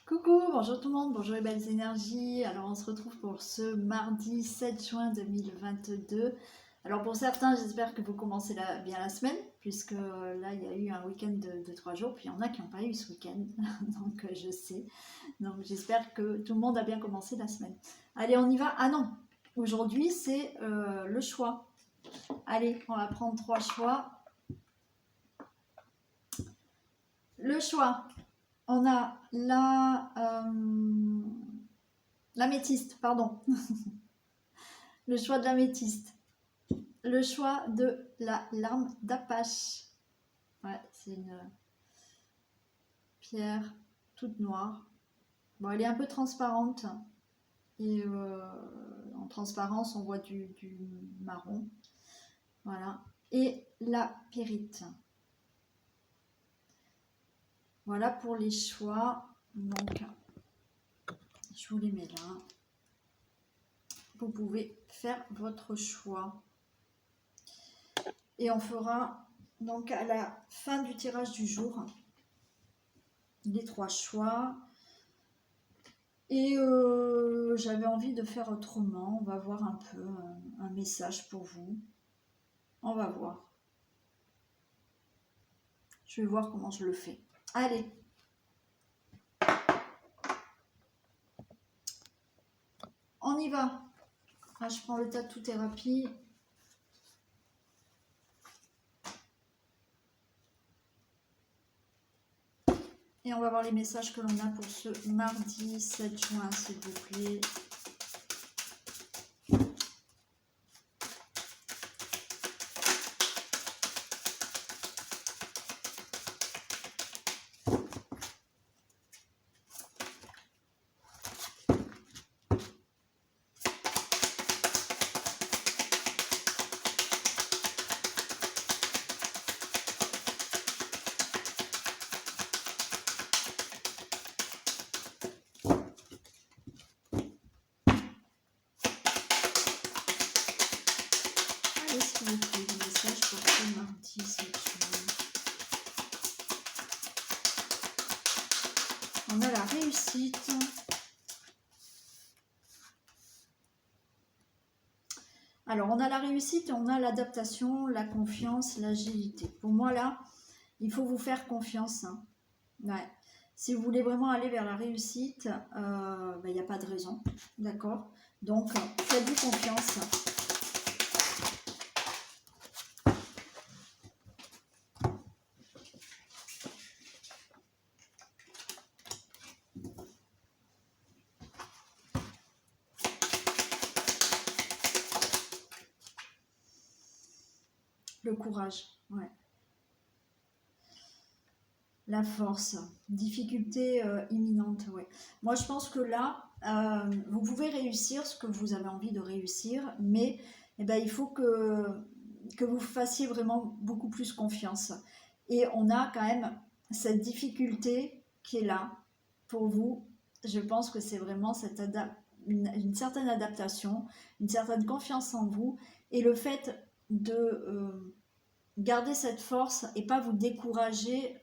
Coucou, bonjour tout le monde, bonjour les belles énergies. Alors on se retrouve pour ce mardi 7 juin 2022. Alors pour certains, j'espère que vous commencez bien la semaine, puisque là il y a eu un week-end de 3 jours, puis il y en a qui n'ont pas eu ce week-end, donc je sais. Donc j'espère que tout le monde a bien commencé la semaine. Allez, on y va. Ah non, aujourd'hui c'est le choix. Allez, on va prendre 3 choix. Le choix. On a l'améthyste, pardon. Le choix de l'améthyste. Le choix de la larme d'Apache. Ouais, c'est une pierre toute noire. Bon, elle est un peu transparente. Et en transparence, on voit du marron. Voilà. Et la pyrite. Voilà pour les choix. Donc, je vous les mets là. Vous pouvez faire votre choix. Et on fera donc à la fin du tirage du jour les 3 choix. Et j'avais envie de faire autrement. On va voir un peu un message pour vous. On va voir. Je vais voir comment je le fais. Allez. On y va. Ah, je prends le tas de tout thérapie. Et on va voir les messages que l'on a pour ce mardi 7 juin, s'il vous plaît. S'il vous plaît, des messages pour ce mardi 7 juin. On a la réussite. Alors, on a la réussite et on a l'adaptation, la confiance, l'agilité. Pour moi, là, il faut vous faire confiance. Hein. Ouais. Si vous voulez vraiment aller vers la réussite, il n'y a pas de raison. D'accord? Donc, faites-vous confiance. Le courage, ouais. La force, difficulté imminente, ouais. Moi, je pense que là, vous pouvez réussir ce que vous avez envie de réussir, mais il faut que vous fassiez vraiment beaucoup plus confiance. Et on a quand même cette difficulté qui est là pour vous. Je pense que c'est vraiment une certaine adaptation, une certaine confiance en vous, et le fait de garder cette force et pas vous décourager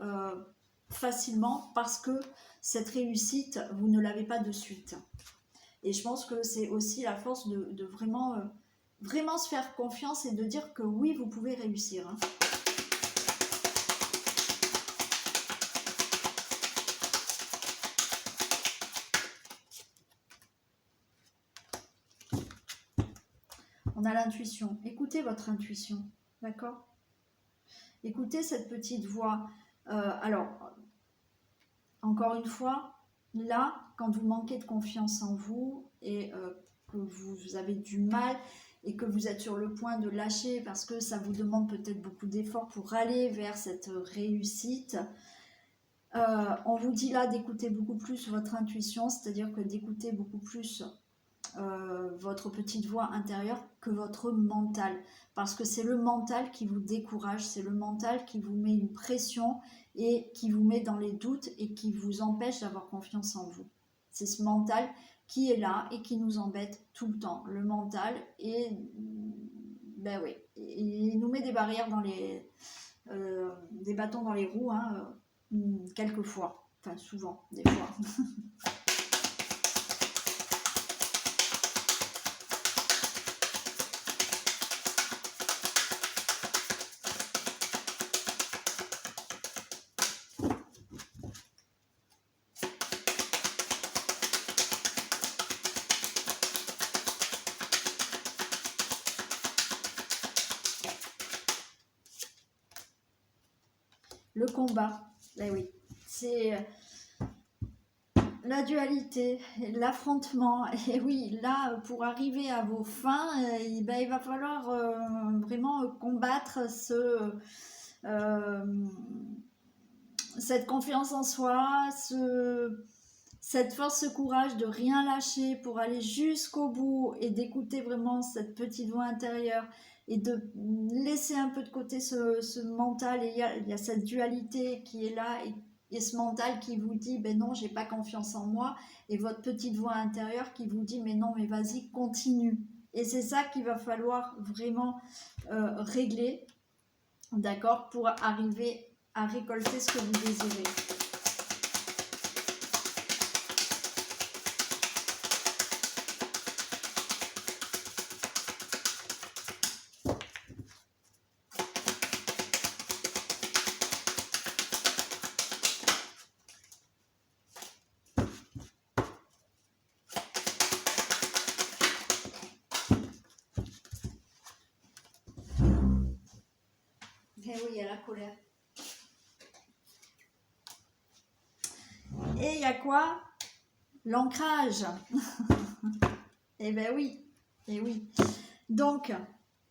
facilement parce que cette réussite, vous ne l'avez pas de suite. Et je pense que c'est aussi la force de vraiment, vraiment se faire confiance et de dire que oui, vous pouvez réussir. Hein. On a l'intuition. Écoutez votre intuition, d'accord? Écoutez cette petite voix. Alors, encore une fois, là, quand vous manquez de confiance en vous et que vous avez du mal et que vous êtes sur le point de lâcher parce que ça vous demande peut-être beaucoup d'efforts pour aller vers cette réussite, on vous dit là d'écouter beaucoup plus votre intuition, c'est-à-dire que d'écouter beaucoup plus votre petite voix intérieure que votre mental, parce que c'est le mental qui vous décourage, c'est le mental qui vous met une pression et qui vous met dans les doutes et qui vous empêche d'avoir confiance en vous. C'est ce mental qui est là et qui nous embête tout le temps. Le mental, et ben oui, il nous met des barrières dans les des bâtons dans les roues, hein, quelquefois, enfin souvent, des fois. le combat. Eh oui, c'est la dualité, l'affrontement. Et oui, là, pour arriver à vos fins, il va falloir vraiment combattre cette confiance en soi, cette force, ce courage de rien lâcher pour aller jusqu'au bout et d'écouter vraiment cette petite voix intérieure et de laisser un peu de côté ce mental. Et il y a cette dualité qui est là et ce mental qui vous dit ben non, j'ai pas confiance en moi, et votre petite voix intérieure qui vous dit mais non, mais vas-y, continue. Et c'est ça qu'il va falloir vraiment régler, d'accord, pour arriver à récolter ce que vous désirez. Eh oui, il y a la colère. Et il y a quoi? L'ancrage. Eh ben oui, eh oui. Donc,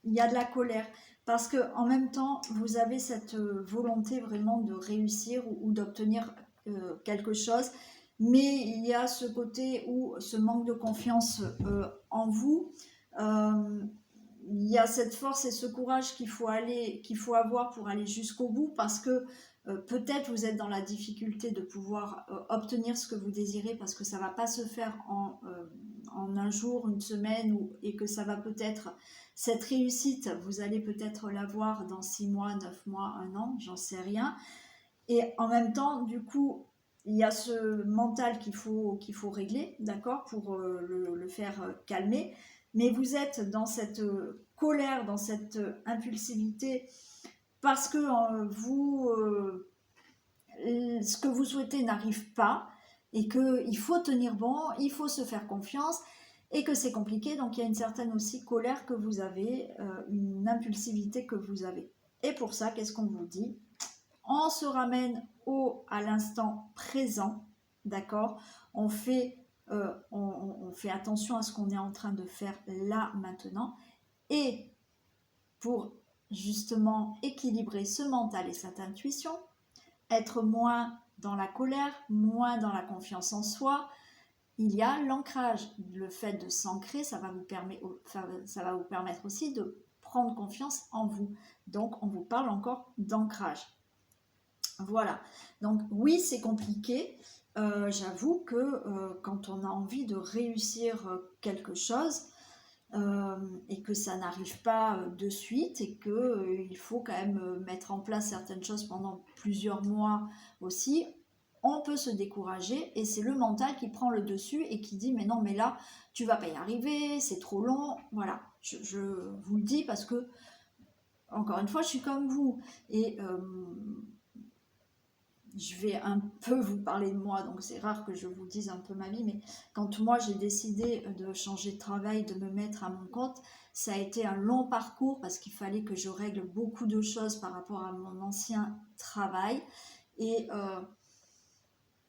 il y a de la colère. Parce que en même temps, vous avez cette volonté vraiment de réussir ou d'obtenir quelque chose. Mais il y a ce côté où ce manque de confiance en vous. Il y a cette force et ce courage qu'il faut avoir pour aller jusqu'au bout, parce que peut-être vous êtes dans la difficulté de pouvoir obtenir ce que vous désirez, parce que ça ne va pas se faire en un jour, une semaine, et que ça va peut-être, cette réussite, vous allez peut-être l'avoir dans 6 mois, 9 mois, 1 an, j'en sais rien. Et en même temps, du coup, il y a ce mental qu'il faut régler, d'accord, pour le faire calmer. Mais vous êtes dans cette colère, dans cette impulsivité, parce que ce que vous souhaitez n'arrive pas, et qu'il faut tenir bon, il faut se faire confiance, et que c'est compliqué. Donc il y a une certaine aussi colère que vous avez, une impulsivité que vous avez. Et pour ça, qu'est-ce qu'on vous dit? On se ramène à l'instant présent, d'accord? On fait attention à ce qu'on est en train de faire là, maintenant. Et pour justement équilibrer ce mental et cette intuition, être moins dans la colère, moins dans la confiance en soi, il y a l'ancrage. Le fait de s'ancrer, ça va vous permettre aussi de prendre confiance en vous. Donc, on vous parle encore d'ancrage. Voilà, donc oui, c'est compliqué. J'avoue que quand on a envie de réussir quelque chose et que ça n'arrive pas de suite, et qu'il faut quand même mettre en place certaines choses pendant plusieurs mois aussi, on peut se décourager, et c'est le mental qui prend le dessus et qui dit mais non, mais là tu vas pas y arriver, c'est trop long. Voilà, je vous le dis parce que encore une fois, je suis comme vous, et je vais un peu vous parler de moi, donc c'est rare que je vous dise un peu ma vie, mais quand moi j'ai décidé de changer de travail, de me mettre à mon compte, ça a été un long parcours, parce qu'il fallait que je règle beaucoup de choses par rapport à mon ancien travail, et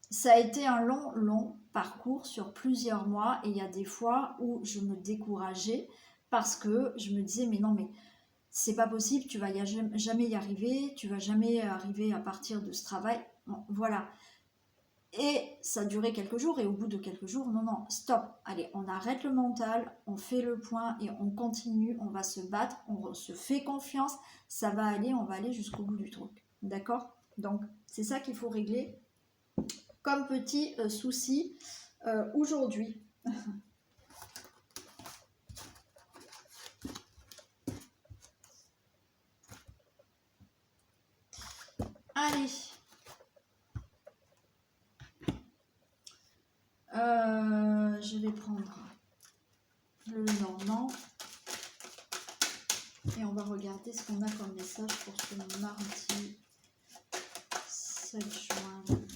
ça a été un long parcours sur plusieurs mois, et il y a des fois où je me décourageais, parce que je me disais mais non, mais c'est pas possible, tu vas jamais y arriver, tu vas jamais arriver à partir de ce travail. Bon, voilà. Et ça durait quelques jours, et au bout de quelques jours, non, stop, allez, on arrête le mental, on fait le point et on continue, on va se battre, on se fait confiance, ça va aller, on va aller jusqu'au bout du truc. D'accord? Donc, c'est ça qu'il faut régler comme petit souci aujourd'hui. Allez. Je vais prendre le non, et on va regarder ce qu'on a comme message pour ce mardi 7 juin 2022.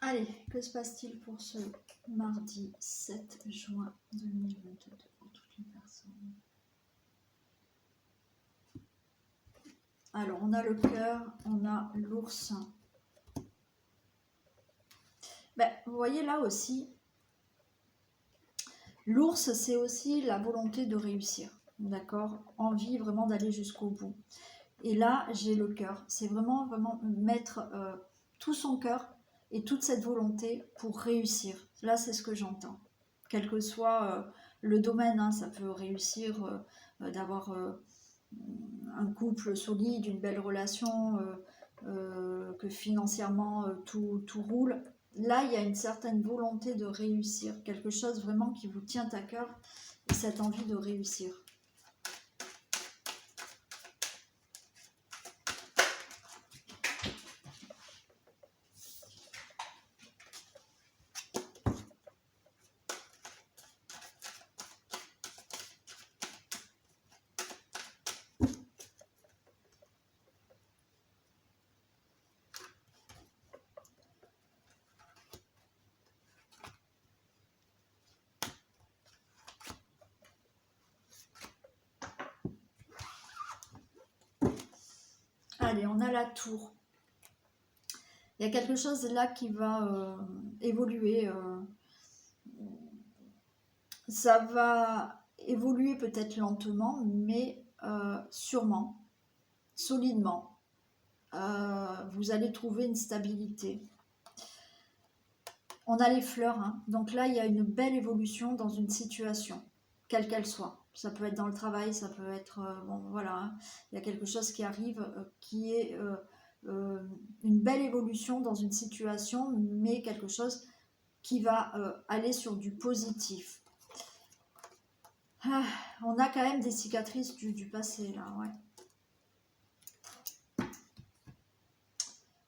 Allez, que se passe-t-il pour ce mardi 7 juin 2022 pour toutes les personnes? Alors, on a le cœur, on a l'ours. Ben, vous voyez là aussi, l'ours, c'est aussi la volonté de réussir, d'accord? Envie vraiment d'aller jusqu'au bout. Et là, j'ai le cœur. C'est vraiment mettre tout son cœur et toute cette volonté pour réussir. Là, c'est ce que j'entends. Quel que soit le domaine, hein, ça peut réussir d'avoir un couple solide, une belle relation, que financièrement tout roule. Là, il y a une certaine volonté de réussir, quelque chose vraiment qui vous tient à cœur, et cette envie de réussir. Allez, on a la tour. Il y a quelque chose là qui va évoluer. Ça va évoluer peut-être lentement, mais sûrement, solidement. Vous allez trouver une stabilité. On a les fleurs, hein. Donc là, il y a une belle évolution dans une situation, quelle qu'elle soit. Ça peut être dans le travail, ça peut être... bon, voilà, hein. Il y a quelque chose qui arrive qui est une belle évolution dans une situation, mais quelque chose qui va aller sur du positif. Ah, on a quand même des cicatrices du passé, là, ouais.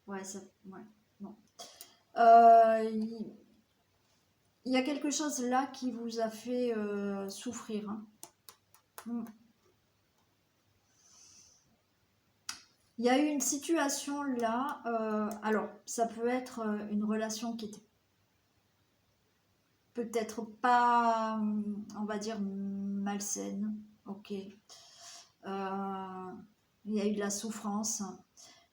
Ouais, ça... Ouais, non. Il y a quelque chose là qui vous a fait souffrir. Hein. Il y a eu une situation là, alors ça peut être une relation qui était peut-être pas, on va dire, malsaine, ok. Il y a eu de la souffrance,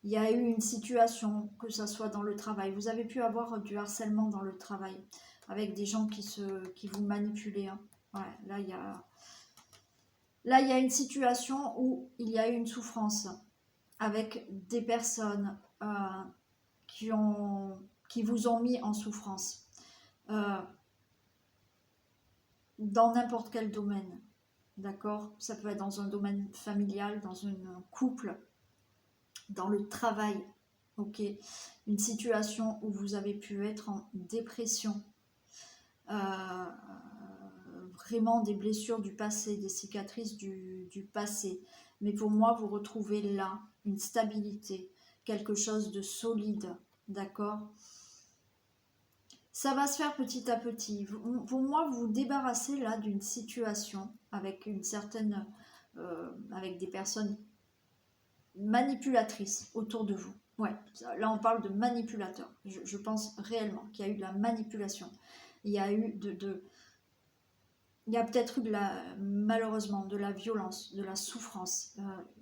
il y a eu une situation, que ce soit dans le travail. Vous avez pu avoir du harcèlement dans le travail, avec des gens qui vous manipulaient. Hein. Ouais, là, il y a une situation où il y a eu une souffrance avec des personnes qui vous ont mis en souffrance dans n'importe quel domaine, d'accord? Ça peut être dans un domaine familial, dans un couple, dans le travail, ok? Une situation où vous avez pu être en dépression, vraiment des blessures du passé, des cicatrices du passé. Mais pour moi, vous retrouvez là une stabilité, quelque chose de solide, d'accord? Ça va se faire petit à petit. Pour moi, vous vous débarrassez là d'une situation avec une certaine, avec des personnes manipulatrices autour de vous. Ouais, là on parle de manipulateur. Je pense réellement qu'il y a eu de la manipulation. Il y a eu il y a peut-être eu malheureusement de la violence, de la souffrance.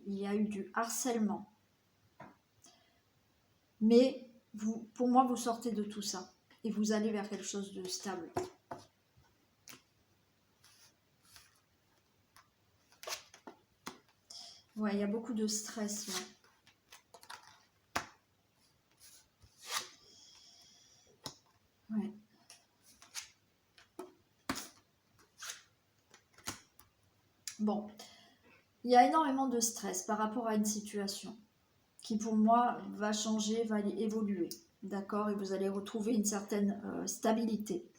Il y a eu du harcèlement. Mais pour moi, vous sortez de tout ça et vous allez vers quelque chose de stable. Ouais, il y a beaucoup de stress là. Ouais. Bon, il y a énormément de stress par rapport à une situation qui pour moi va changer, va évoluer, d'accord? Et vous allez retrouver une certaine stabilité.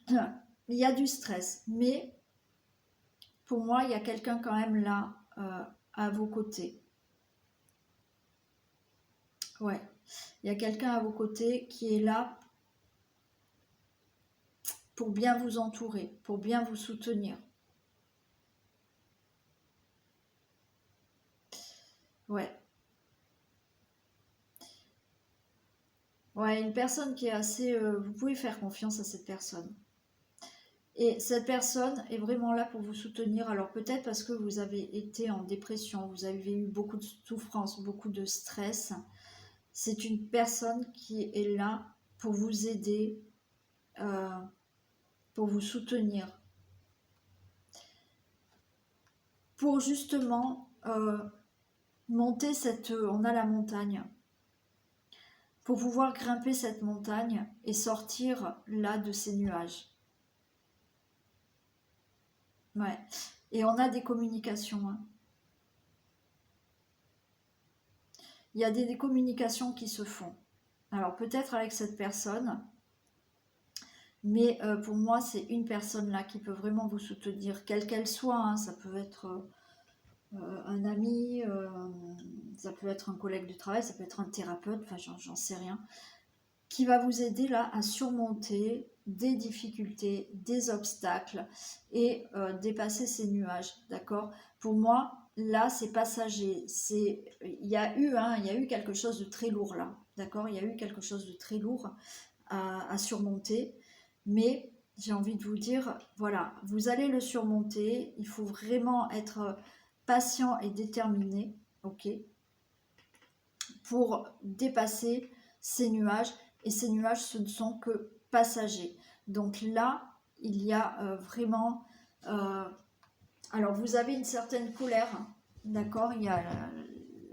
Il y a du stress, mais pour moi, il y a quelqu'un quand même là à vos côtés. Ouais, il y a quelqu'un à vos côtés qui est là pour bien vous entourer, pour bien vous soutenir. Ouais. Ouais, une personne qui est assez... vous pouvez faire confiance à cette personne. Et cette personne est vraiment là pour vous soutenir. Alors peut-être parce que vous avez été en dépression, vous avez eu beaucoup de souffrance, beaucoup de stress. C'est une personne qui est là pour vous aider, euh, pour vous soutenir, pour justement monter cette... On a la montagne. Pour pouvoir grimper cette montagne et sortir là de ces nuages. Ouais. Et on a des communications. Hein. Il y a des communications qui se font. Alors peut-être avec cette personne, mais pour moi c'est une personne là qui peut vraiment vous soutenir, quelle qu'elle soit. Hein. Ça peut être un ami, ça peut être un collègue de travail, ça peut être un thérapeute, enfin j'en sais rien, qui va vous aider là à surmonter des difficultés, des obstacles et dépasser ces nuages, d'accord? Pour moi, là, c'est passager. Il y a eu quelque chose de très lourd là, d'accord? Il y a eu quelque chose de très lourd à surmonter, mais j'ai envie de vous dire, voilà, vous allez le surmonter. Il faut vraiment être patient et déterminé, ok, pour dépasser ces nuages. Et ces nuages, ce ne sont que passagers. Donc là, il y a vraiment... alors, vous avez une certaine colère, d'accord? Il y a,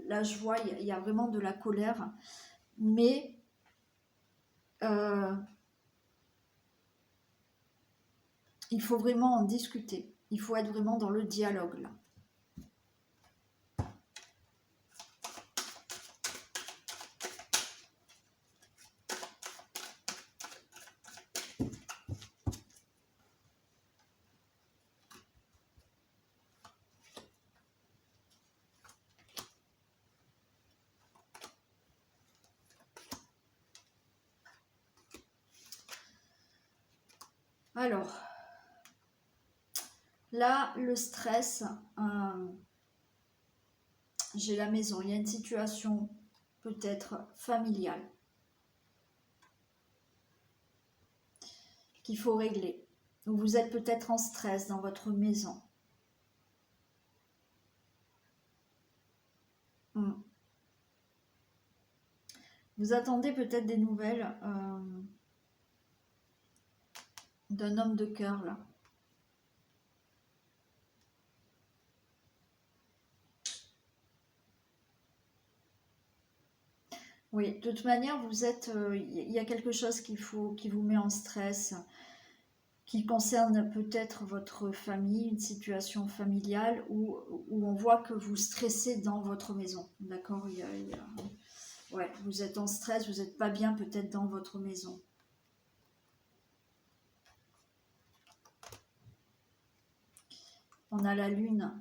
là, je vois, il y a vraiment de la colère. Mais... il faut vraiment en discuter. Il faut être vraiment dans le dialogue, là. Alors, là, le stress, j'ai la maison. Il y a une situation peut-être familiale qu'il faut régler. Vous êtes peut-être en stress dans votre maison. Vous attendez peut-être des nouvelles d'un homme de cœur, là. Oui, de toute manière, vous êtes, il y a quelque chose qui vous met en stress, qui concerne peut-être votre famille, une situation familiale où on voit que vous stressez dans votre maison. D'accord? Ouais, vous êtes en stress, vous n'êtes pas bien peut-être dans votre maison. On a la lune.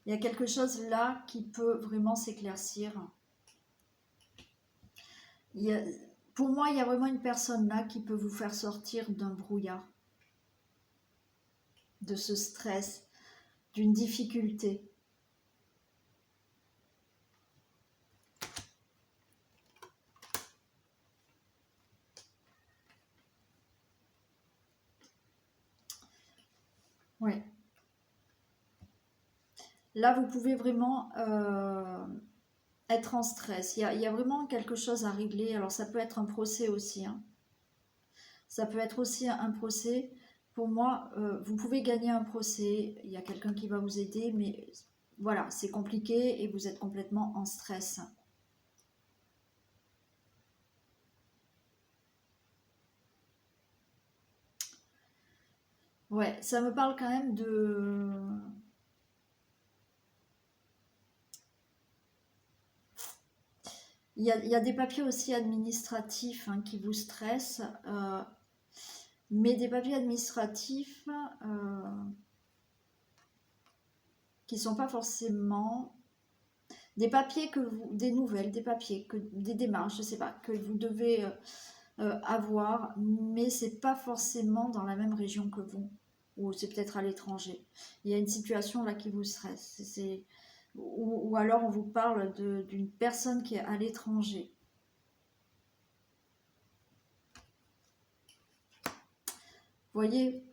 Il y a quelque chose là qui peut vraiment s'éclaircir. Pour moi, il y a vraiment une personne là qui peut vous faire sortir d'un brouillard, de ce stress, d'une difficulté. Oui. Là, vous pouvez vraiment être en stress. Il y a vraiment quelque chose à régler. Alors, ça peut être un procès aussi. Hein. Ça peut être aussi un procès. Pour moi, vous pouvez gagner un procès. Il y a quelqu'un qui va vous aider, mais voilà, c'est compliqué et vous êtes complètement en stress. Ouais, ça me parle quand même de... il y a des papiers aussi administratifs hein, qui vous stressent, mais des papiers administratifs qui ne sont pas forcément des papiers des nouvelles, des papiers, des démarches, je sais pas, que vous devez avoir, mais c'est pas forcément dans la même région que vous, ou c'est peut-être à l'étranger. Il y a une situation là qui vous stresse. ou alors on vous parle d'une personne qui est à l'étranger. Vous voyez,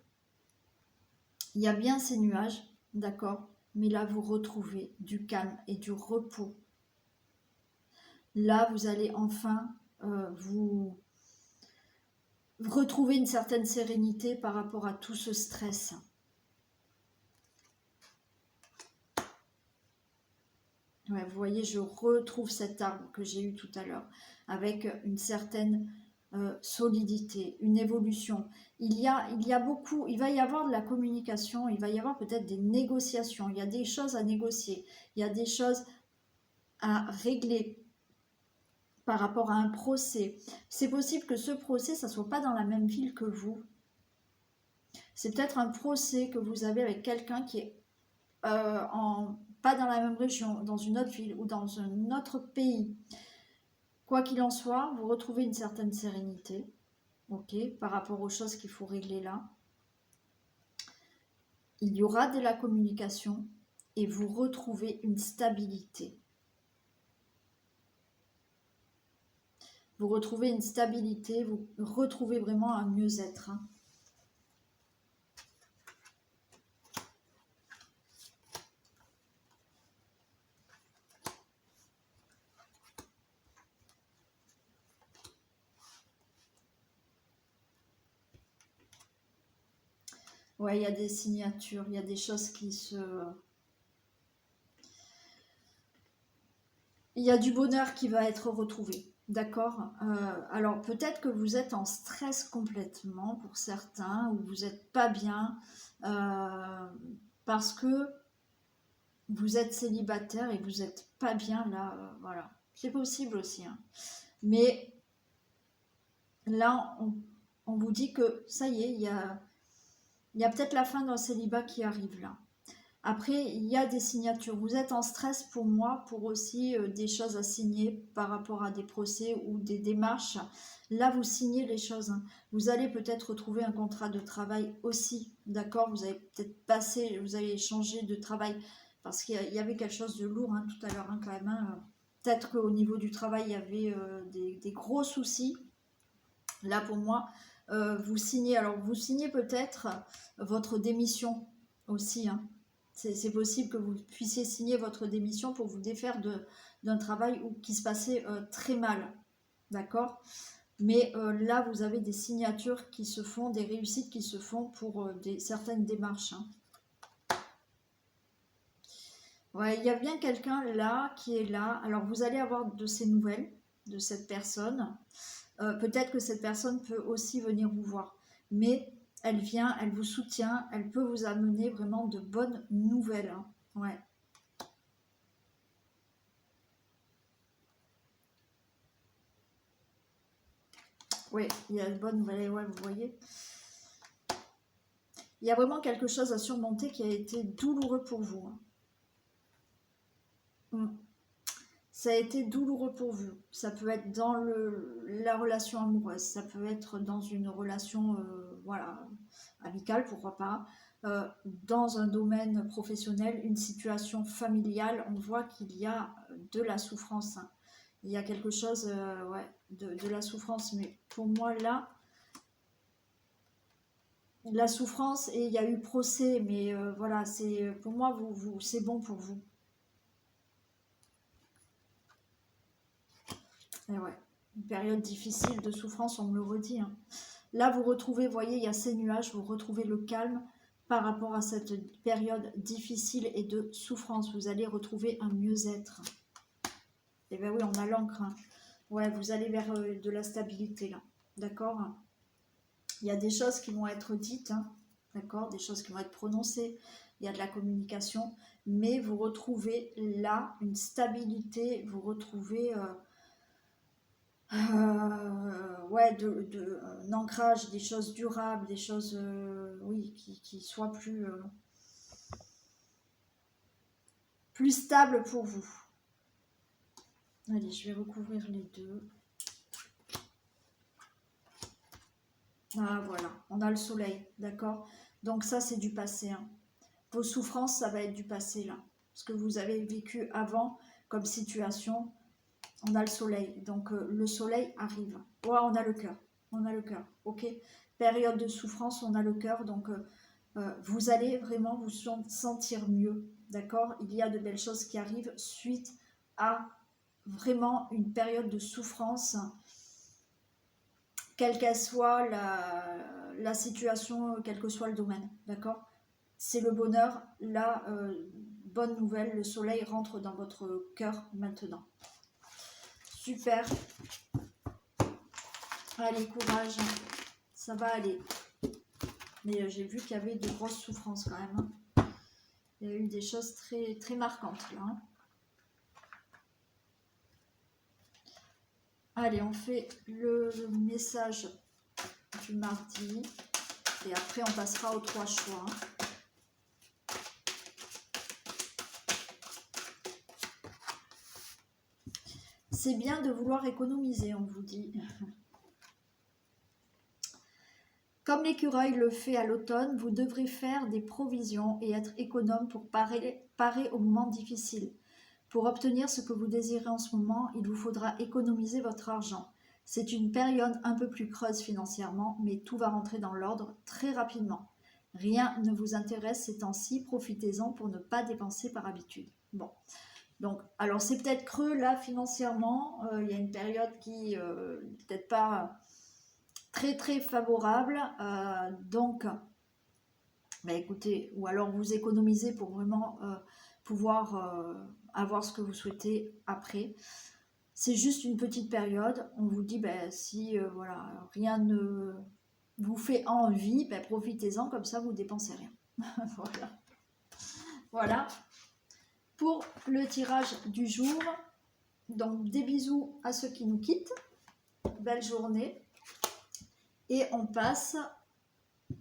il y a bien ces nuages, d'accord, mais là vous retrouvez du calme et du repos. Là vous allez enfin vous retrouver une certaine sérénité par rapport à tout ce stress. Ouais, vous voyez, je retrouve cet arbre que j'ai eu tout à l'heure, avec une certaine solidité, une évolution. Il y a beaucoup, il va y avoir de la communication, il va y avoir peut-être des négociations, il y a des choses à négocier, il y a des choses à régler par rapport à un procès. C'est possible que ce procès, ça ne soit pas dans la même ville que vous. C'est peut-être un procès que vous avez avec quelqu'un qui est pas dans la même région, dans une autre ville ou dans un autre pays. Quoi qu'il en soit, vous retrouvez une certaine sérénité, ok, par rapport aux choses qu'il faut régler là. Il y aura de la communication et vous retrouvez une stabilité. Vous retrouvez une stabilité, vous retrouvez vraiment un mieux-être. Hein. Ouais, il y a des signatures, il y a des choses qui se... Il y a du bonheur qui va être retrouvé, d'accord. Alors peut-être que vous êtes en stress complètement pour certains, ou vous n'êtes pas bien, parce que vous êtes célibataire et vous n'êtes pas bien là, voilà. C'est possible aussi, hein. Mais là, on vous dit que ça y est, il y a peut-être la fin d'un célibat qui arrive là. Après, il y a des signatures. Vous êtes en stress pour moi, pour aussi des choses à signer par rapport à des procès ou des démarches. Là, vous signez les choses. Hein. Vous allez peut-être retrouver un contrat de travail aussi, d'accord. Vous avez peut-être passé, vous avez changé de travail parce qu'il y avait quelque chose de lourd hein, tout à l'heure hein, quand même. Hein. Peut-être qu'au niveau du travail, il y avait des gros soucis. Là, pour moi, vous signez. Alors, vous signez peut-être votre démission aussi. Hein. C'est possible que vous puissiez signer votre démission pour vous défaire d'un travail qui se passait très mal. D'accord. Mais là, vous avez des signatures qui se font, des réussites qui se font pour certaines démarches. Hein. Ouais, il y a bien quelqu'un là qui est là. Alors, vous allez avoir de ces nouvelles de cette personne. Peut-être que cette personne peut aussi venir vous voir. Mais elle vient, elle vous soutient, elle peut vous amener vraiment de bonnes nouvelles. Hein. Ouais. Oui, il y a de bonnes nouvelles, ouais, vous voyez. Il y a vraiment quelque chose à surmonter qui a été douloureux pour vous. Hein. Ça a été douloureux pour vous. Ça peut être dans la relation amoureuse, ça peut être dans une relation voilà, amicale, pourquoi pas, dans un domaine professionnel, une situation familiale, on voit qu'il y a de la souffrance. Hein. Il y a quelque chose, ouais, de la souffrance, mais pour moi là, la souffrance, et il y a eu procès, mais voilà, c'est pour moi, c'est bon pour vous. Et ouais, une période difficile de souffrance, on me le redit. Hein. Là, vous retrouvez, voyez, il y a ces nuages, vous retrouvez le calme par rapport à cette période difficile et de souffrance. Vous allez retrouver un mieux-être. Et bien oui, on a l'encre. Hein. Ouais, vous allez vers de la stabilité, là. D'accord. Il y a des choses qui vont être dites, hein. D'accord, des choses qui vont être prononcées. Il y a de la communication, mais vous retrouvez là une stabilité, vous retrouvez... ouais, un ancrage, des choses durables, des choses oui, qui soient plus stables pour vous. Allez, je vais recouvrir les deux. Ah, voilà, on a le soleil, d'accord. Donc ça, c'est du passé. Hein. Vos souffrances, ça va être du passé, là. ce que vous avez vécu avant comme situation. On a le soleil, donc le soleil arrive. Ouais, on a le cœur, ok. Période de souffrance, on a le cœur, donc vous allez vraiment vous sentir mieux, d'accord. Il y a de belles choses qui arrivent suite à vraiment une période de souffrance, quelle qu'elle soit la situation, quel que soit le domaine, d'accord. C'est le bonheur, la bonne nouvelle, le soleil rentre dans votre cœur maintenant. Super. Allez, courage, ça va aller. Mais j'ai vu qu'il y avait de grosses souffrances quand même. Il y a eu des choses très, très marquantes là. Allez, on fait le message du mardi. Et après, on passera aux 3 choix. C'est bien de vouloir économiser, on vous dit. Comme l'écureuil le fait à l'automne, vous devrez faire des provisions et être économe pour parer aux moments difficiles. Pour obtenir ce que vous désirez en ce moment, il vous faudra économiser votre argent. C'est une période un peu plus creuse financièrement, mais tout va rentrer dans l'ordre très rapidement. Rien ne vous intéresse ces temps-ci, profitez-en pour ne pas dépenser par habitude. Bon, donc, alors c'est peut-être creux là financièrement, il y a une période qui peut-être pas très très favorable, donc bah, écoutez, ou alors vous économisez pour vraiment pouvoir avoir ce que vous souhaitez après. C'est juste une petite période, on vous dit bah, si voilà, rien ne vous fait envie, bah, profitez-en, comme ça vous ne dépensez rien. Voilà. Voilà pour le tirage du jour. Donc des bisous à ceux qui nous quittent, belle journée, et on passe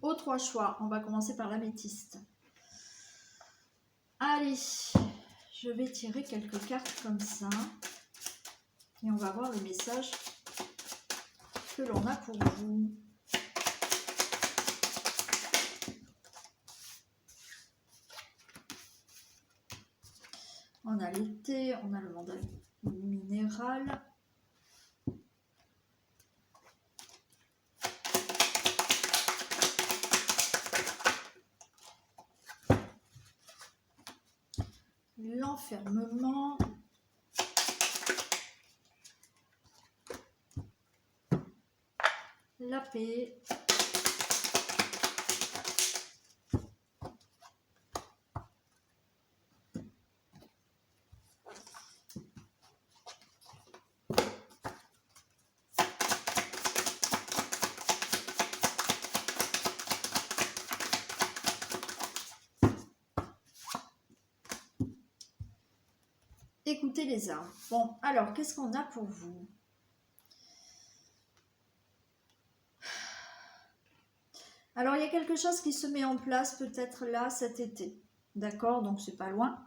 aux 3 choix. On va commencer par l'améthyste. Allez, je vais tirer quelques cartes comme ça et on va voir le message que l'on a pour vous. On a l'été, on a le mandat minéral. L'enfermement. La paix. Écoutez les arbres. Bon, alors, qu'est-ce qu'on a pour vous? Alors, il y a quelque chose qui se met en place peut-être là cet été. D'accord? Donc, c'est pas loin.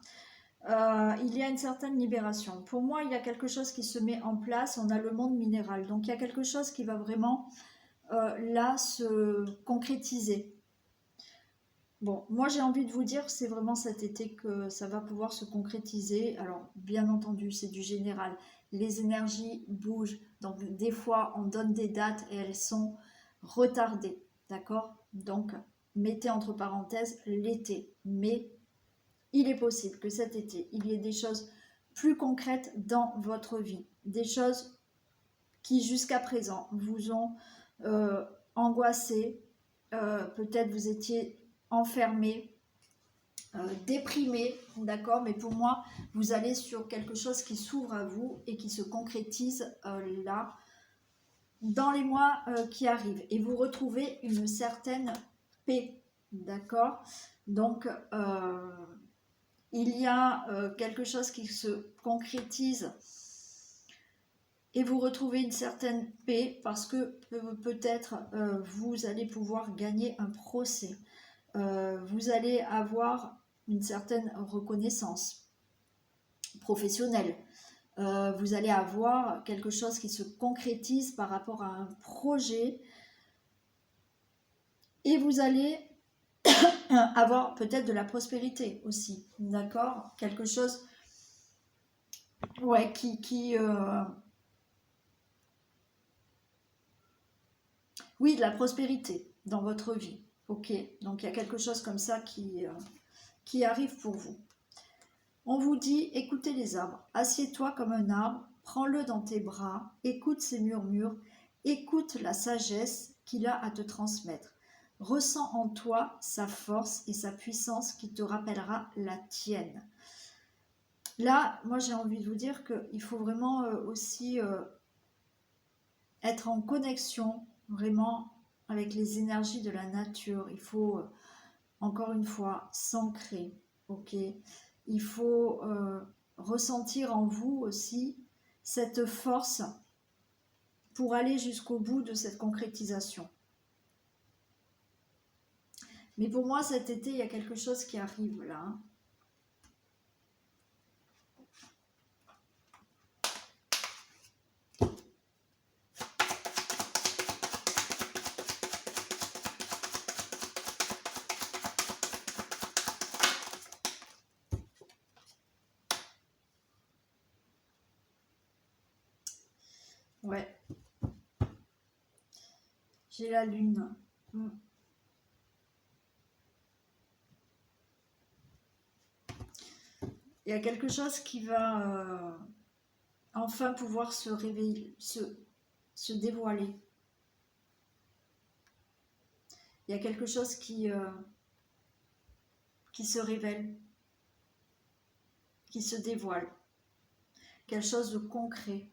Il y a une certaine libération. Pour moi, il y a quelque chose qui se met en place. On a le monde minéral. Donc, il y a quelque chose qui va vraiment là se concrétiser. Bon, moi j'ai envie de vous dire, c'est vraiment cet été que ça va pouvoir se concrétiser. Alors, bien entendu, c'est du général. Les énergies bougent. Donc, des fois, on donne des dates et elles sont retardées. D'accord? Donc, mettez entre parenthèses l'été. Mais il est possible que cet été, il y ait des choses plus concrètes dans votre vie. Des choses qui, jusqu'à présent, vous ont angoissé. Peut-être vous étiez enfermé, déprimé, d'accord, mais pour moi, vous allez sur quelque chose qui s'ouvre à vous et qui se concrétise là, dans les mois qui arrivent. Et vous retrouvez une certaine paix, d'accord. Donc, il y a quelque chose qui se concrétise et vous retrouvez une certaine paix parce que peut-être vous allez pouvoir gagner un procès. Vous allez avoir une certaine reconnaissance professionnelle. Vous allez avoir quelque chose qui se concrétise par rapport à un projet et vous allez avoir peut-être de la prospérité aussi, d'accord? Quelque chose, ouais, oui, de la prospérité dans votre vie, ok? Donc il y a quelque chose comme ça qui arrive pour vous. On vous dit, écoutez les arbres, assieds-toi comme un arbre, prends-le dans tes bras, écoute ses murmures, écoute la sagesse qu'il a à te transmettre. Ressens en toi sa force et sa puissance qui te rappellera la tienne. Là, moi j'ai envie de vous dire qu'il faut vraiment aussi être en connexion vraiment avec les énergies de la nature. Il faut encore une fois s'ancrer, ok? Il faut ressentir en vous aussi cette force pour aller jusqu'au bout de cette concrétisation. Mais pour moi, cet été, il y a quelque chose qui arrive là. Hein. Ouais. J'ai la lune. Il y a quelque chose qui va enfin pouvoir se réveiller, se dévoiler. Il y a quelque chose qui se révèle, qui se dévoile. Quelque chose de concret.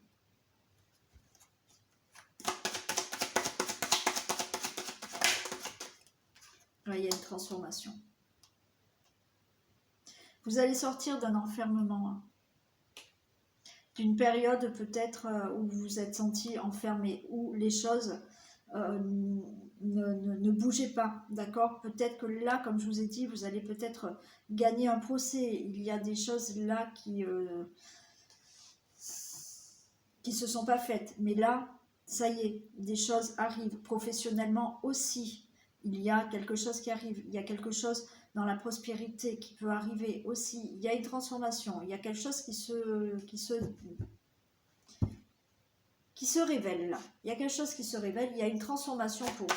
Là, il y a une transformation. Vous allez sortir d'un enfermement, hein. D'une période peut-être où vous vous êtes senti enfermé, où les choses ne bougez pas, d'accord? Peut-être que là, comme je vous ai dit, vous allez peut-être gagner un procès. Il y a des choses là qui se sont pas faites. Mais là, ça y est, des choses arrivent. Professionnellement aussi, il y a quelque chose qui arrive. Il y a quelque chose dans la prospérité qui peut arriver aussi. Il y a une transformation. Il y a quelque chose qui se révèle là. Il y a quelque chose qui se révèle. Il y a une transformation pour vous.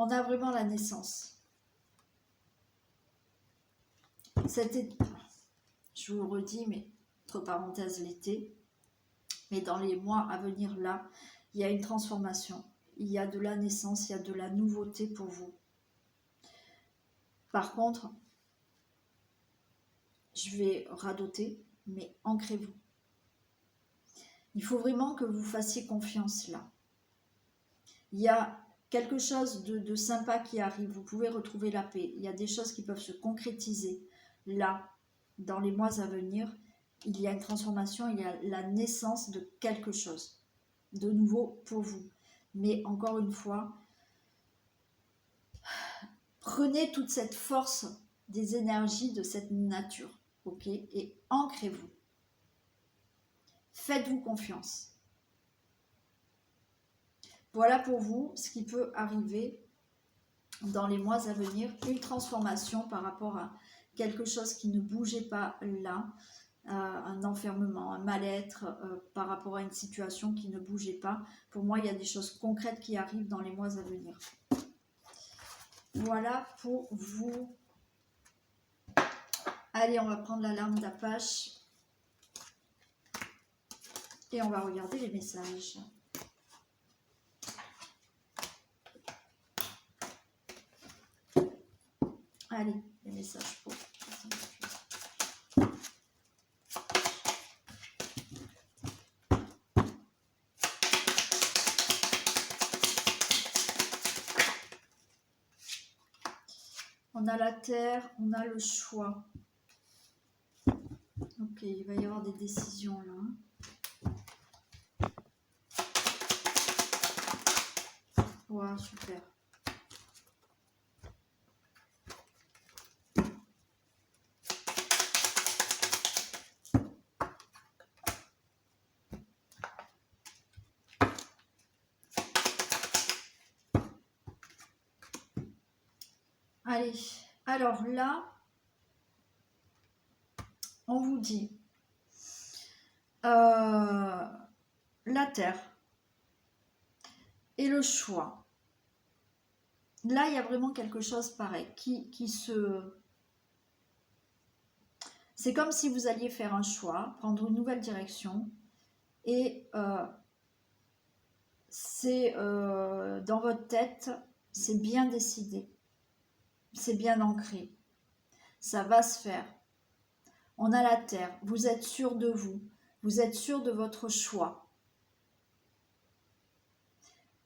On a vraiment la naissance. C'était, je vous le redis, mais entre parenthèses l'été, mais dans les mois à venir là, il y a une transformation. Il y a de la naissance, il y a de la nouveauté pour vous. Par contre, je vais radoter, mais ancrez-vous. Il faut vraiment que vous fassiez confiance là. Il y a quelque chose de sympa qui arrive, vous pouvez retrouver la paix. Il y a des choses qui peuvent se concrétiser là, dans les mois à venir. Il y a une transformation, il y a la naissance de quelque chose de nouveau pour vous. Mais encore une fois, prenez toute cette force des énergies de cette nature, ok? Et ancrez-vous. Faites-vous confiance. Voilà pour vous ce qui peut arriver dans les mois à venir. Une transformation par rapport à quelque chose qui ne bougeait pas là. Un enfermement, un mal-être par rapport à une situation qui ne bougeait pas. Pour moi, il y a des choses concrètes qui arrivent dans les mois à venir. Voilà pour vous. Allez, on va prendre la lame d'Apache et on va regarder les messages. Allez, les messages pour... On a la terre, on a le choix. Ok. Ok, il va y avoir des décisions là. Wow, super. Allez, alors là, on vous dit la terre et le choix. Là, il y a vraiment quelque chose pareil qui se... C'est comme si vous alliez faire un choix, prendre une nouvelle direction et c'est dans votre tête, c'est bien décidé, c'est bien ancré, ça va se faire. On a la terre, vous êtes sûr de vous êtes sûr de votre choix.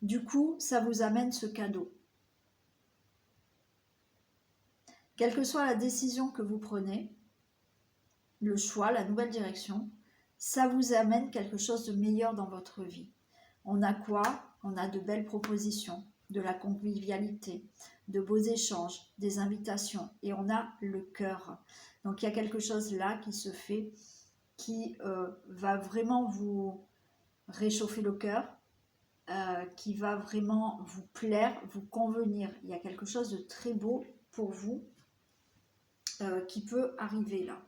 Du coup, ça vous amène ce cadeau. Quelle que soit la décision que vous prenez, le choix, la nouvelle direction, ça vous amène quelque chose de meilleur dans votre vie. On a quoi? On a de belles propositions, de la convivialité, de beaux échanges, des invitations et on a le cœur. Donc il y a quelque chose là qui se fait qui va vraiment vous réchauffer le cœur, qui va vraiment vous plaire, vous convenir. Il y a quelque chose de très beau pour vous qui peut arriver là.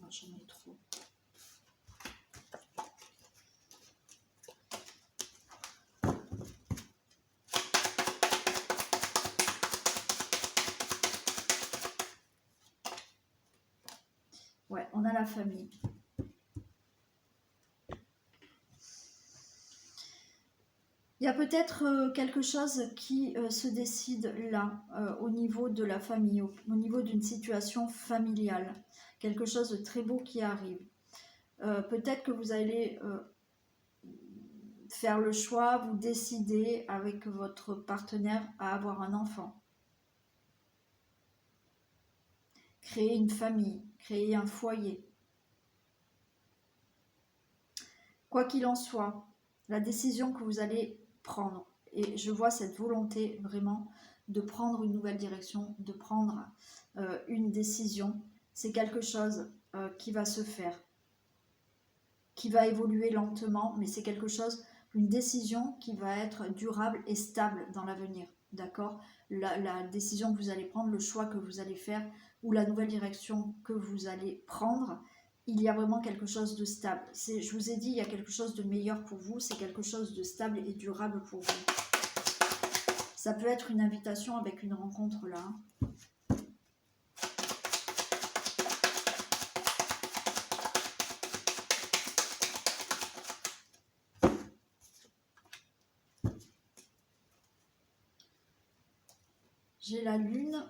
J'en ai trop. Ouais, on a la famille. Il y a peut-être quelque chose qui se décide là, au niveau de la famille, au niveau d'une situation familiale. Quelque chose de très beau qui arrive. Peut-être que vous allez faire le choix, vous décider avec votre partenaire à avoir un enfant. Créer une famille, créer un foyer. Quoi qu'il en soit, la décision que vous allez prendre, et je vois cette volonté vraiment de prendre une nouvelle direction, de prendre une décision, c'est quelque chose qui va se faire, qui va évoluer lentement, mais c'est quelque chose, une décision qui va être durable et stable dans l'avenir, d'accord? La décision que vous allez prendre, le choix que vous allez faire, ou la nouvelle direction que vous allez prendre, il y a vraiment quelque chose de stable. Je vous ai dit, il y a quelque chose de meilleur pour vous, c'est quelque chose de stable et durable pour vous. Ça peut être une invitation avec une rencontre là. J'ai la lune.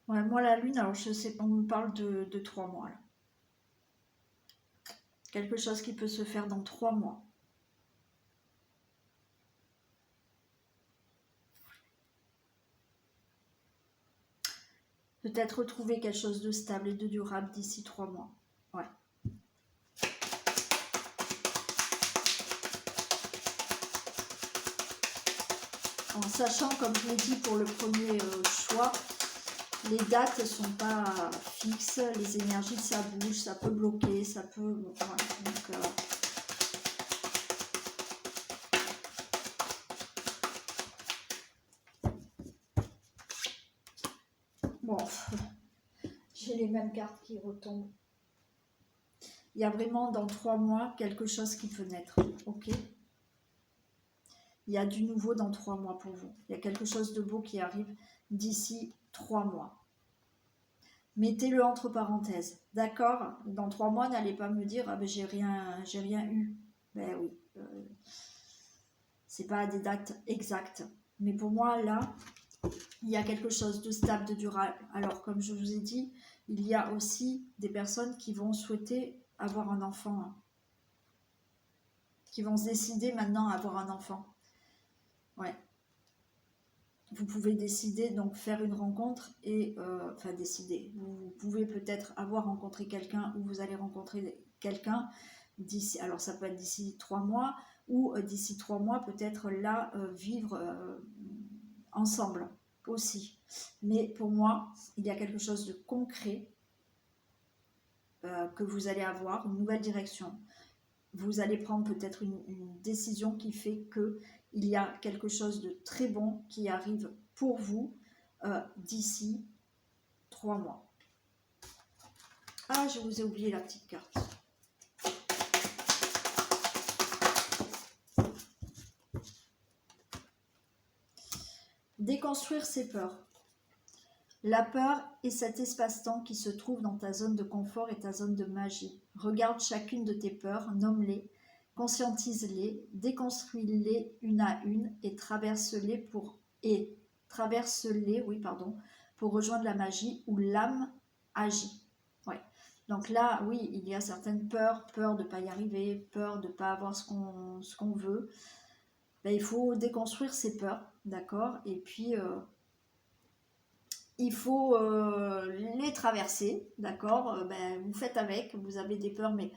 Ouais, moi la lune, alors je sais pas, on me parle de 3 mois là. Quelque chose qui peut se faire dans 3 mois. Peut-être retrouver quelque chose de stable et de durable d'ici 3 mois. Ouais. En sachant, comme je l'ai dit pour le premier choix, les dates ne sont pas fixes, les énergies ça bouge, ça peut bloquer, ça peut... Voilà, donc, bon, j'ai les mêmes cartes qui retombent. Il y a vraiment dans 3 mois quelque chose qui peut naître, ok? Il y a du nouveau dans 3 mois pour vous. Il y a quelque chose de beau qui arrive d'ici 3 mois. Mettez-le entre parenthèses, d'accord? Dans 3 mois, n'allez pas me dire « Ah ben j'ai rien eu ». Ben oui, c'est pas des dates exactes. Mais pour moi, là, il y a quelque chose de stable, de durable. Alors, comme je vous ai dit, il y a aussi des personnes qui vont souhaiter avoir un enfant, hein, qui vont se décider maintenant à avoir un enfant. Ouais. Vous pouvez décider, donc faire une rencontre et, enfin décider, vous pouvez peut-être avoir rencontré quelqu'un ou vous allez rencontrer quelqu'un d'ici, alors ça peut être d'ici 3 mois ou d'ici 3 mois peut-être là vivre ensemble aussi. Mais pour moi, il y a quelque chose de concret que vous allez avoir, une nouvelle direction. Vous allez prendre peut-être une décision qui fait que il y a quelque chose de très bon qui arrive pour vous d'ici 3 mois. Ah, je vous ai oublié la petite carte. Déconstruire ses peurs. La peur est cet espace-temps qui se trouve dans ta zone de confort et ta zone de magie. Regarde chacune de tes peurs, nomme-les, conscientise-les, déconstruis-les une à une et traverse-les pour rejoindre la magie où l'âme agit. Ouais. Donc là, oui, il y a certaines peurs, peur de ne pas y arriver, peur de ne pas avoir ce qu'on veut. Ben, il faut déconstruire ces peurs, d'accord? Et puis il faut les traverser, d'accord? Ben, vous faites avec, vous avez des peurs, mais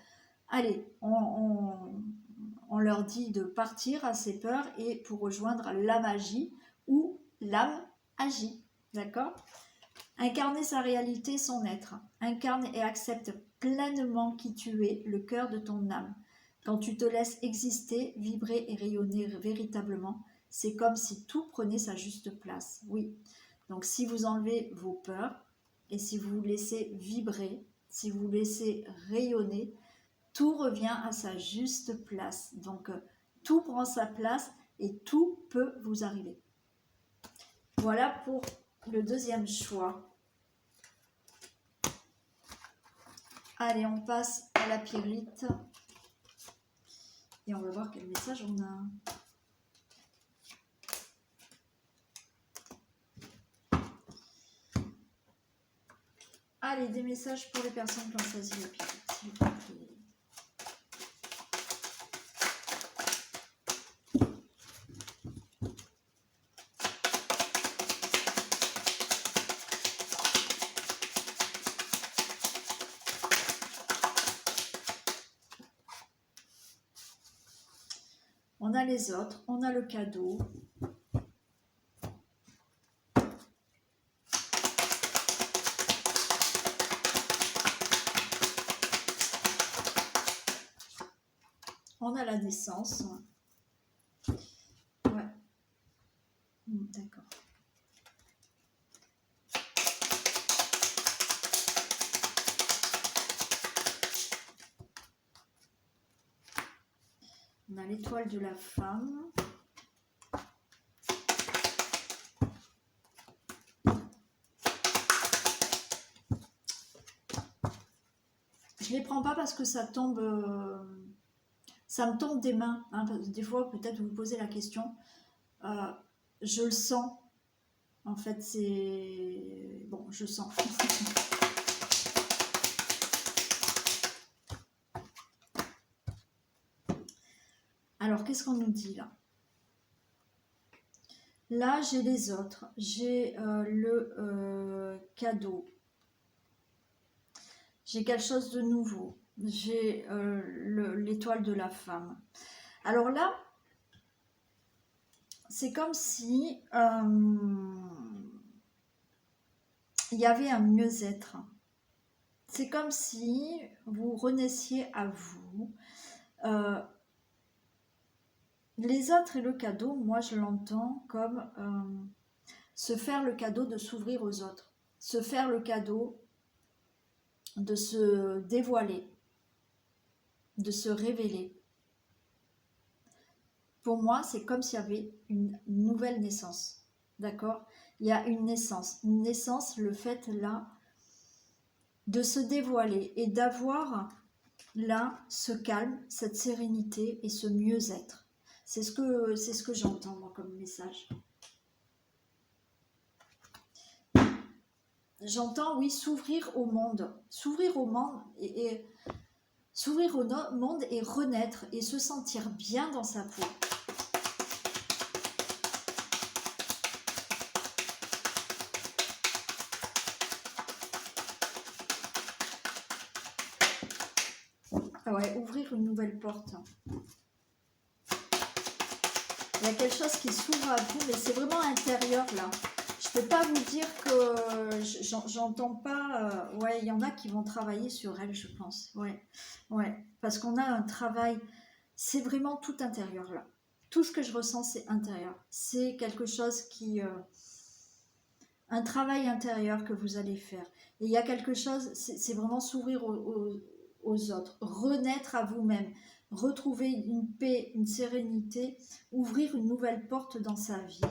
allez, on leur dit de partir à ces peurs et pour rejoindre la magie où l'âme agit, d'accord? Incarner sa réalité, son être. Incarne et accepte pleinement qui tu es, le cœur de ton âme. Quand tu te laisses exister, vibrer et rayonner véritablement, c'est comme si tout prenait sa juste place. Oui. Donc si vous enlevez vos peurs et si vous vous laissez vibrer, si vous laissez rayonner, tout revient à sa juste place. Donc tout prend sa place et tout peut vous arriver. Voilà pour le deuxième choix. Allez, on passe à la pyrite. Et on va voir quel message on a. Allez, des messages pour les personnes qui ont choisi la pyrite, s'il vous plaît. On a les autres, on a le cadeau. On a la naissance. Ouais. D'accord. On a l'étoile de la femme. Je les prends pas parce que ça tombe, ça me tombe des mains. Hein, des fois, peut-être vous vous posez la question. Je le sens. En fait, c'est bon, je sens. Alors, qu'est-ce qu'on nous dit là? Là, j'ai les autres. J'ai le cadeau. J'ai quelque chose de nouveau. J'ai l'étoile de la femme. Alors là, c'est comme si il y avait un mieux-être. C'est comme si vous renaissiez à vous. Les autres et le cadeau, moi je l'entends comme se faire le cadeau de s'ouvrir aux autres. Se faire le cadeau de se dévoiler, de se révéler. Pour moi, c'est comme s'il y avait une nouvelle naissance. D'accord? Il y a une naissance. Une naissance, le fait là de se dévoiler et d'avoir là, ce calme, cette sérénité et ce mieux-être. C'est ce que j'entends, moi, comme message. J'entends, oui, s'ouvrir au monde. S'ouvrir au monde et s'ouvrir au monde et renaître et se sentir bien dans sa peau. Ah ouais, ouvrir une nouvelle porte. Il y a quelque chose qui s'ouvre à vous, mais c'est vraiment intérieur là. Je peux pas vous dire que j'entends pas. Ouais, il y en a qui vont travailler sur elle, je pense. Ouais, ouais, parce qu'on a un travail. C'est vraiment tout intérieur là. Tout ce que je ressens, c'est intérieur. C'est quelque chose qui, un travail intérieur que vous allez faire. Et il y a quelque chose, c'est vraiment s'ouvrir aux autres, renaître à vous-même, retrouver une paix, une sérénité, ouvrir une nouvelle porte dans sa vie.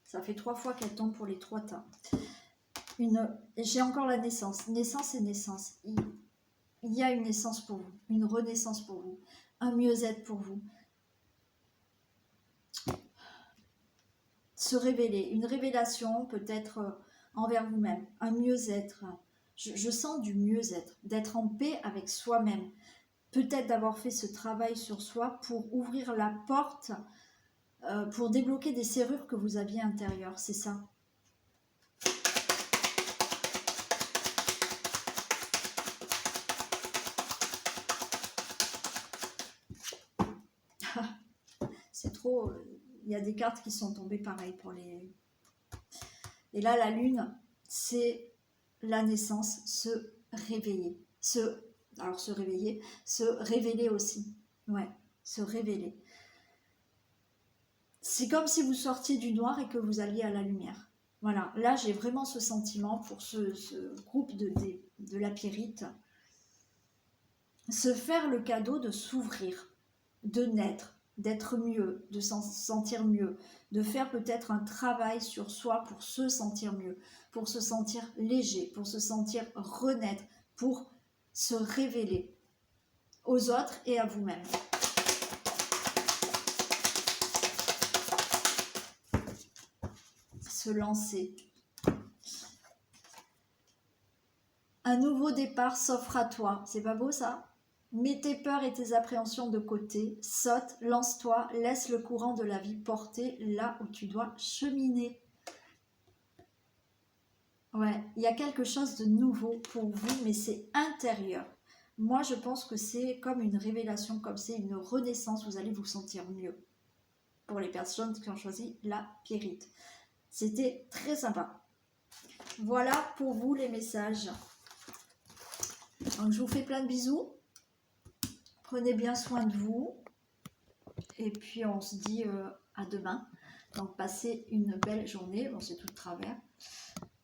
Ça fait 3 fois qu'elle tombe pour les 3 tas. J'ai encore la naissance. Naissance et naissance. Il y a une naissance pour vous, une renaissance pour vous, un mieux-être pour vous. Se révéler, une révélation peut-être envers vous-même, un mieux-être. Je sens du mieux-être, d'être en paix avec soi-même. Peut-être d'avoir fait ce travail sur soi pour ouvrir la porte, pour débloquer des serrures que vous aviez intérieures, c'est ça. C'est trop... Il y a des cartes qui sont tombées pareil pour les... Et là, la lune, c'est la naissance, se réveiller. Alors se réveiller, se révéler aussi. Ouais, se révéler. C'est comme si vous sortiez du noir et que vous alliez à la lumière. Voilà, là j'ai vraiment ce sentiment pour ce groupe de la Pyrite. Se faire le cadeau de s'ouvrir, de naître, d'être mieux, de s'en sentir mieux, de faire peut-être un travail sur soi pour se sentir mieux, pour se sentir léger, pour se sentir renaître, pour se révéler aux autres et à vous-même. Se lancer. Un nouveau départ s'offre à toi. C'est pas beau ça? Mets tes peurs et tes appréhensions de côté, saute, lance-toi, laisse le courant de la vie porter là où tu dois cheminer. Ouais, il y a quelque chose de nouveau pour vous, mais c'est intérieur. Moi, je pense que c'est comme une révélation, comme c'est une renaissance, vous allez vous sentir mieux. Pour les personnes qui ont choisi la Pyrite. C'était très sympa. Voilà pour vous les messages. Donc, je vous fais plein de bisous. Prenez bien soin de vous. Et puis, on se dit à demain. Donc, passez une belle journée. Bon, c'est tout de travers.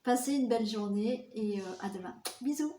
Passez une belle journée et à demain. Bisous.